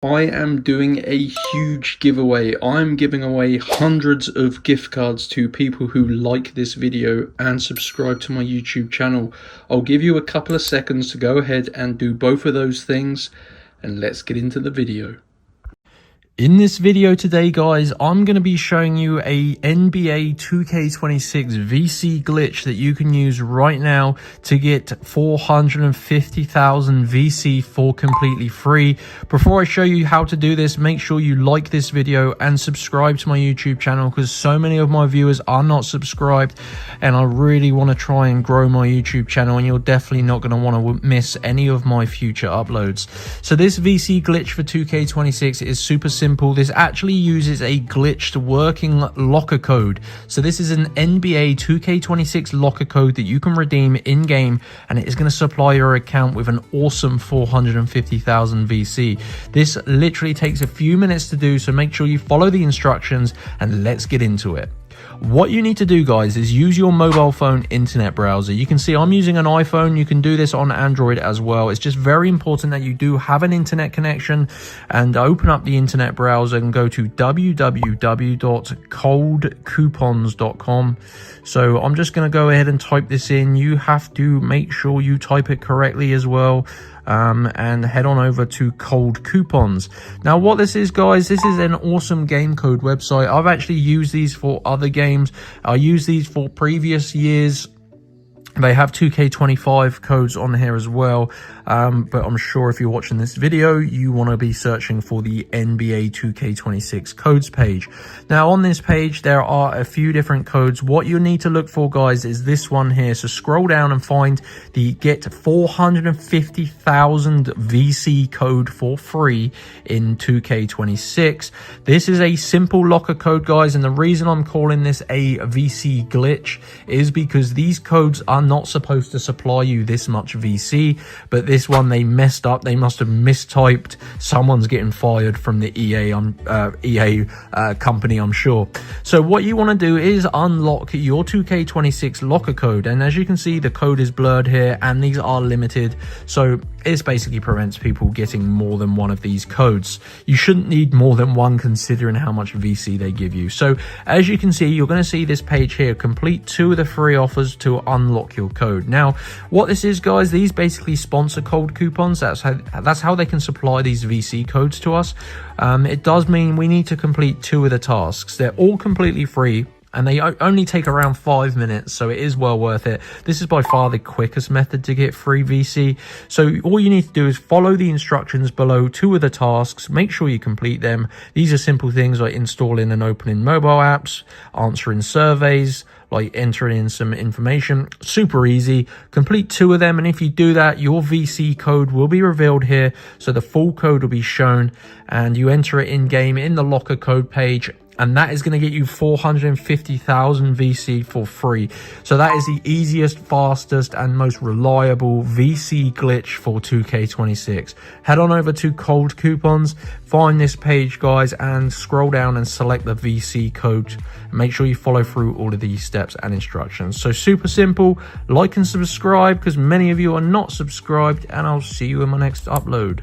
I am doing a huge giveaway. I'm giving away hundreds of gift cards to people who like this video and subscribe to my YouTube channel. I'll give you a couple of seconds to go ahead and do both of those things, and let's get into the video. In this video today, guys, I'm going to be showing you a NBA 2K26 VC glitch that you can use right now to get 450,000 VC for completely free. Before I show you how to do this, make sure you like this video and subscribe to my YouTube channel, because so many of my viewers are not subscribed and I really want to try and grow my YouTube channel, and you're definitely not going to want to miss any of my future uploads. So this VC glitch for 2K26 is super simple. This actually uses a glitched working locker code. So this is an NBA 2K26 locker code that you can redeem in game, and it is going to supply your account with an awesome 450,000 VC. This literally takes a few minutes to do, so make sure you follow the instructions and let's get into it. What you need to do, guys, is use your mobile phone internet browser. You can see I'm using an iPhone. You can do this on Android as well. It's just very important that you do have an internet connection, and open up the internet browser and go to www.coldcoupons.com. So I'm just going to go ahead and type this in. You have to make sure you type it correctly as well. And head on over to Cold Coupons. Now what this is, guys, this is an awesome game code website. I've actually used these for other games. I used these for previous years. They have 2K25 codes on here as well, but I'm sure if you're watching this video, you want to be searching for the NBA 2K26 codes page. Now on this page, there are a few different codes. What you need to look for, guys, is this one here. So scroll down and find the get 450,000 VC code for free in 2K26. This is a simple locker code, guys, and the reason I'm calling this a VC glitch is because these codes are not supposed to supply you this much VC, but this one they messed up. They must have mistyped. Someone's getting fired from the EA company, I'm sure. So what you want to do is unlock your 2K26 locker code, and as you can see, the code is blurred here and these are limited, so it basically prevents people getting more than one of these codes. You shouldn't need more than one considering how much VC they give you. So as you can see, you're going to see this page here, complete 2 of the free offers to unlock your code. Now what this is, guys, these basically sponsor Cold Coupons. That's how they can supply these VC codes to us. It does mean we need to complete 2 of the tasks. They're all completely free, and they only take around 5 minutes, so it is well worth it. This is by far the quickest method to get free VC. So all you need to do is follow the instructions below 2 of the tasks. Make sure you complete them. These are simple things like installing and opening mobile apps, answering surveys, like entering in some information. Super easy. Complete 2 of them, and if you do that, your VC code will be revealed here. So the full code will be shown, and you enter it in game in the locker code page, and that is going to get you 450,000 VC for free. So that is the easiest, fastest, and most reliable VC glitch for 2K26. Head on over to Cold Coupons, find this page, guys, and scroll down and select the VC code. Make sure you follow through all of these steps and instructions. So super simple. Like and subscribe, because many of you are not subscribed, and I'll see you in my next upload.